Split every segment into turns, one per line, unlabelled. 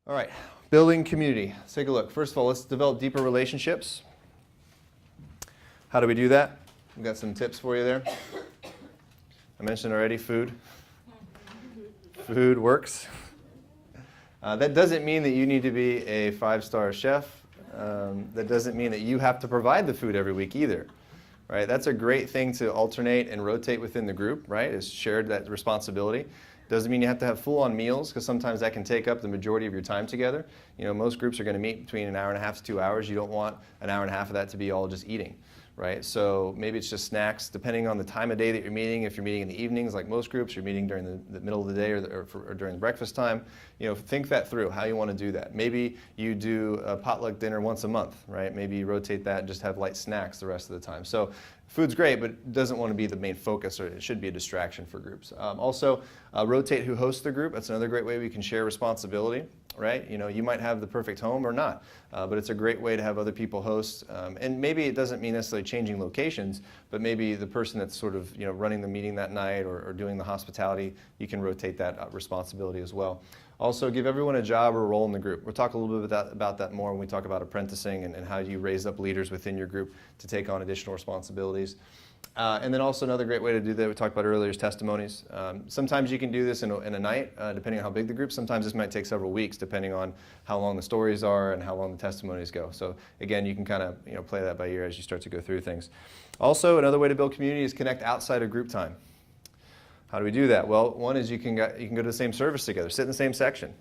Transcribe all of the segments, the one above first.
All right, building community. Let's take a look. First of all, let's develop deeper relationships. How do we do that? We've got some tips for you there. I mentioned already food. Food works. That doesn't mean that you need to be a 5-star chef. That doesn't mean that you have to provide the food every week either. Right? That's a great thing to alternate and rotate within the group, right? Is shared that responsibility. Doesn't mean you have to have full-on meals, because sometimes that can take up the majority of your time together. You know, most groups are going to meet between an hour and a half to 2 hours. You don't want an hour and a half of that to be all just eating, right? So maybe it's just snacks, depending on the time of day that you're meeting. If you're meeting in the evenings, like most groups, you're meeting during the middle of the day or during breakfast time. You know, think that through, how you want to do that. Maybe you do a potluck dinner once a month, right? Maybe you rotate that and just have light snacks the rest of the time. So food's great, but it doesn't want to be the main focus, or it should be a distraction for groups. Also, rotate who hosts the group. That's another great way we can share responsibility, right? You know, you might have the perfect home or not, but it's a great way to have other people host. And maybe it doesn't mean necessarily changing locations, but maybe the person that's sort of, you know, running the meeting that night or doing the hospitality, you can rotate that responsibility as well. Also, give everyone a job or a role in the group. We'll talk a little bit about that more when we talk about apprenticing and how you raise up leaders within your group to take on additional responsibilities. And then also another great way to do that we talked about earlier is testimonies. Sometimes you can do this in a night, depending on how big the group. Sometimes this might take several weeks, depending on how long the stories are and how long the testimonies go. So again, you can kind of, you know, play that by ear as you start to go through things. Also, another way to build community is connect outside of group time. How do we do that? Well, one is you can go to the same service together, sit in the same section.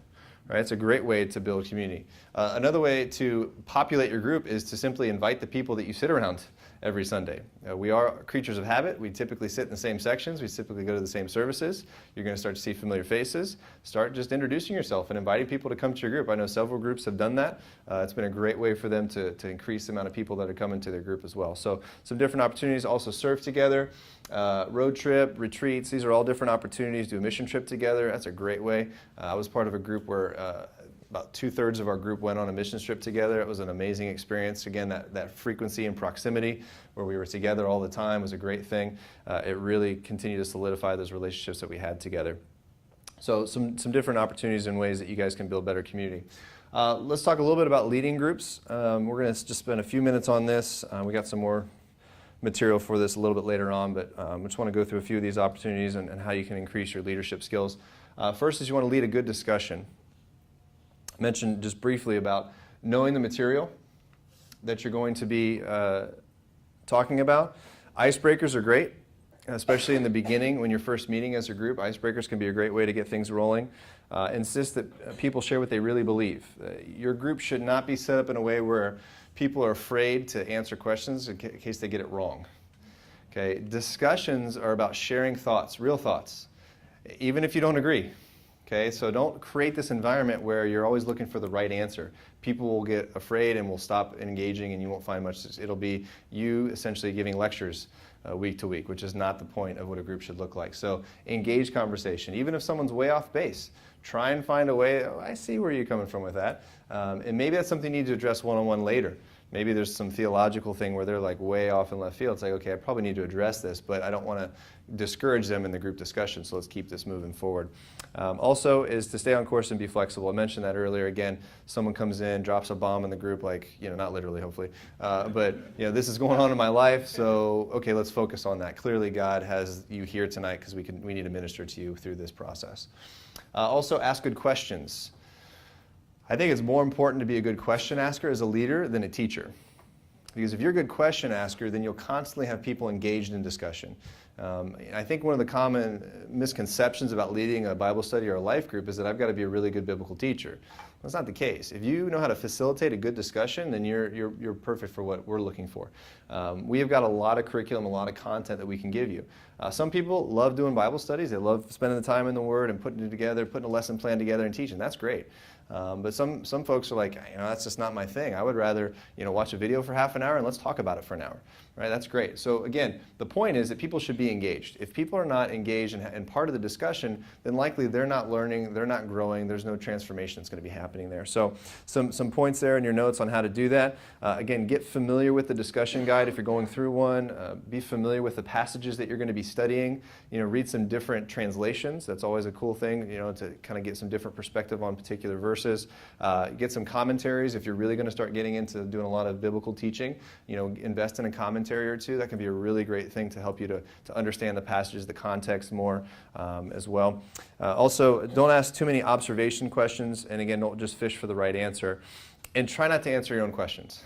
Right? It's a great way to build community. Another way to populate your group is to simply invite the people that you sit around every Sunday. We are creatures of habit. We typically sit in the same sections. We typically go to the same services. You're going to start to see familiar faces. Start just introducing yourself and inviting people to come to your group. I know several groups have done that. It's been a great way for them to increase the amount of people that are coming to their group as well. So some different opportunities. Also serve together, road trip, retreats. These are all different opportunities. Do a mission trip together. That's a great way. I was part of a group where about 2/3 of our group went on a mission trip together. It was an amazing experience. Again, that frequency and proximity where we were together all the time was a great thing. It really continued to solidify those relationships that we had together. So some different opportunities and ways that you guys can build better community. Let's talk a little bit about leading groups. We're going to just spend a few minutes on this. We got some more material for this a little bit later on, but I just want to go through a few of these opportunities and how you can increase your leadership skills. First is you want to lead a good discussion. I mentioned just briefly about knowing the material that you're going to be talking about. Icebreakers are great, especially in the beginning when you're first meeting as a group. Icebreakers can be a great way to get things rolling. Insist that people share what they really believe. Your group should not be set up in a way where people are afraid to answer questions in case they get it wrong. Okay? Discussions are about sharing thoughts, real thoughts, even if you don't agree. Okay, so don't create this environment where you're always looking for the right answer. People will get afraid and will stop engaging, and you won't find much. It'll be you essentially giving lectures week to week, which is not the point of what a group should look like. So engage conversation. Even if someone's way off base, try and find a way. Oh, I see where you're coming from with that. And maybe that's something you need to address one-on-one later. Maybe there's some theological thing where they're like way off in left field. It's like, okay, I probably need to address this, but I don't want to discourage them in the group discussion, so let's keep this moving forward. Also is to stay on course and be flexible. I mentioned that earlier. Again, someone comes in, drops a bomb in the group, like, you know, not literally, hopefully, but, you know, this is going on in my life, so, okay, let's focus on that. Clearly, God has you here tonight because we need to minister to you through this process. Also, ask good questions. I think it's more important to be a good question asker as a leader than a teacher. Because if you're a good question asker, then you'll constantly have people engaged in discussion. I think one of the common misconceptions about leading a Bible study or a life group is that I've got to be a really good biblical teacher. That's not the case. If you know how to facilitate a good discussion, then you're perfect for what we're looking for. We have got a lot of curriculum, a lot of content that we can give you. Some people love doing Bible studies. They love spending the time in the Word and putting it together, putting a lesson plan together and teaching. That's great. But some folks are like, you know, that's just not my thing. I would rather, you know, watch a video for half an hour and let's talk about it for an hour. Right? That's great. So again, the point is that people should be engaged. If people are not engaged and part of the discussion, then likely they're not learning, they're not growing, there's no transformation that's going to be happening. happening there. So some points there in your notes on how to do that. Again, get familiar with the discussion guide if you're going through one. Be familiar with the passages that you're going to be studying. Read some different translations. That's always a cool thing, to kind of get some different perspective on particular verses. Get some commentaries if you're really going to start getting into doing a lot of biblical teaching. Invest in a commentary or two. That can be a really great thing to help you to understand the passages, the context more as well. Also, don't ask too many observation questions, and again, don't just fish for the right answer. And try not to answer your own questions.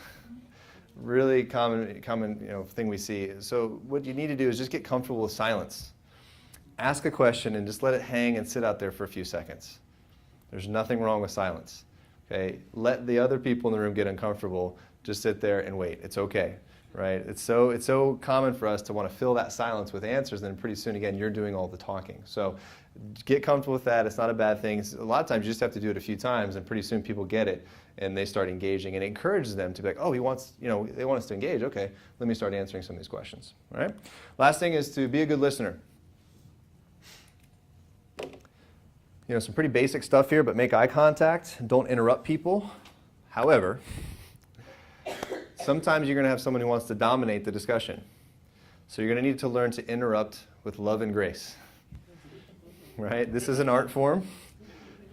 Really common thing we see. So what you need to do is just get comfortable with silence. Ask a question and just let it hang and sit out there for a few seconds. There's nothing wrong with silence. Okay? Let the other people in the room get uncomfortable. Just sit there and wait. It's okay. Right? It's so common for us to want to fill that silence with answers, and then pretty soon, again, you're doing all the talking. So get comfortable with that. It's not a bad thing. A lot of times you just have to do it a few times, and pretty soon people get it, and they start engaging. And it encourages them to be like, oh, they want us to engage. Okay, let me start answering some of these questions. All right? Last thing is to be a good listener. Some pretty basic stuff here, but make eye contact. Don't interrupt people. However, sometimes you're going to have someone who wants to dominate the discussion. So you're going to need to learn to interrupt with love and grace. Right? This is an art form.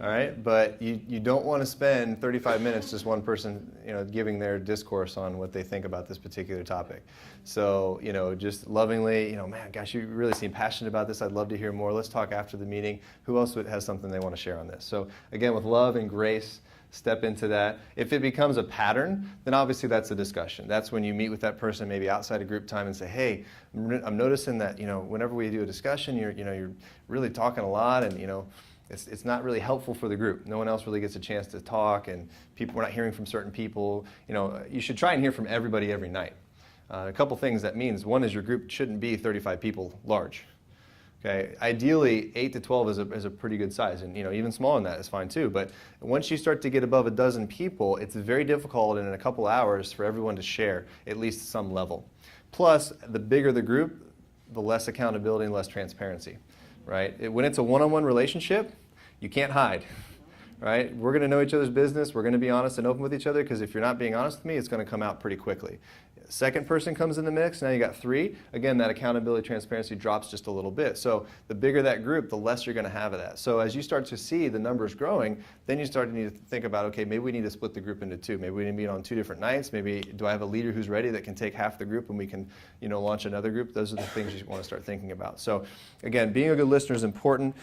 All right? But you don't want to spend 35 minutes just one person, giving their discourse on what they think about this particular topic. So, just lovingly, man, gosh, you really seem passionate about this. I'd love to hear more. Let's talk after the meeting. Who else has something they want to share on this? So, again, with love and grace, step into that. If it becomes a pattern, then obviously that's a discussion. That's when you meet with that person maybe outside of group time and say, hey, I'm noticing that, whenever we do a discussion, you're really talking a lot, and, it's not really helpful for the group. No one else really gets a chance to talk, and we're not hearing from certain people. You should try and hear from everybody every night. A couple things that means. One is your group shouldn't be 35 people large. Okay, ideally 8 to 12 is a pretty good size, and even smaller than that is fine too. But once you start to get above a dozen people, it's very difficult in a couple hours for everyone to share at least some level. Plus, the bigger the group, the less accountability and less transparency. Right? When it's a one-on-one relationship, you can't hide. Right? We're going to know each other's business. We're going to be honest and open with each other, because if you're not being honest with me, it's going to come out pretty quickly. Second person comes in the mix, now you got 3. Again, that accountability, transparency drops just a little bit. So the bigger that group, the less you're going to have of that. So as you start to see the numbers growing, then you start to need to think about, okay, maybe we need to split the group into 2. Maybe we need to meet on 2 different nights. Maybe do I have a leader who's ready that can take half the group and we can, launch another group? Those are the things you want to start thinking about. So again, being a good listener is important.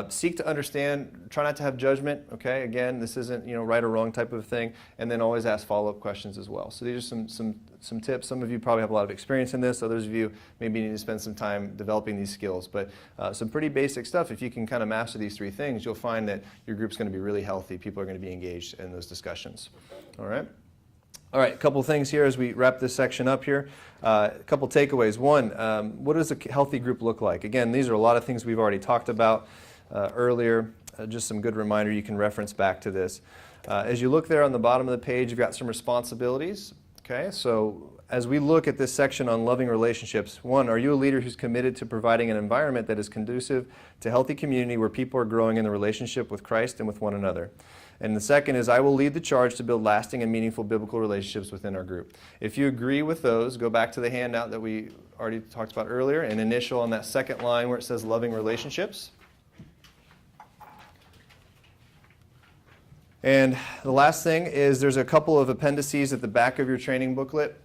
Seek to understand. Try not to have judgment. Okay, again, this isn't right or wrong type of thing. And then always ask follow-up questions as well. So these are some tips. Some of you probably have a lot of experience in this. Others of you maybe need to spend some time developing these skills. But some pretty basic stuff. If you can kind of master these 3 things, you'll find that your group's going to be really healthy. People are going to be engaged in those discussions. All right? All right, a couple things here as we wrap this section up here. A couple takeaways. One, what does a healthy group look like? Again, these are a lot of things we've already talked about earlier. Just some good reminder, you can reference back to this. As you look there on the bottom of the page, you've got some responsibilities. Okay, so as we look at this section on loving relationships, 1, are you a leader who's committed to providing an environment that is conducive to healthy community where people are growing in the relationship with Christ and with one another? And the second is, I will lead the charge to build lasting and meaningful biblical relationships within our group. If you agree with those, go back to the handout that we already talked about earlier and initial on that second line where it says loving relationships. And the last thing is there's a couple of appendices at the back of your training booklet.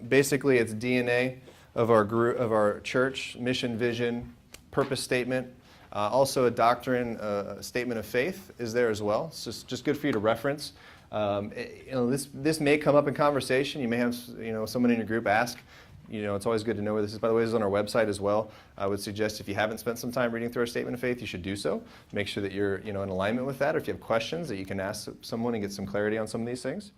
Basically, it's DNA of our group, of our church, mission, vision, purpose statement. Also, a doctrine, a statement of faith is there as well. It's just good for you to reference. This may come up in conversation. You may have someone in your group ask. It's always good to know where this is. By the way, this is on our website as well. I would suggest if you haven't spent some time reading through our statement of faith, you should do so. Make sure that you're in alignment with that, or if you have questions that you can ask someone and get some clarity on some of these things.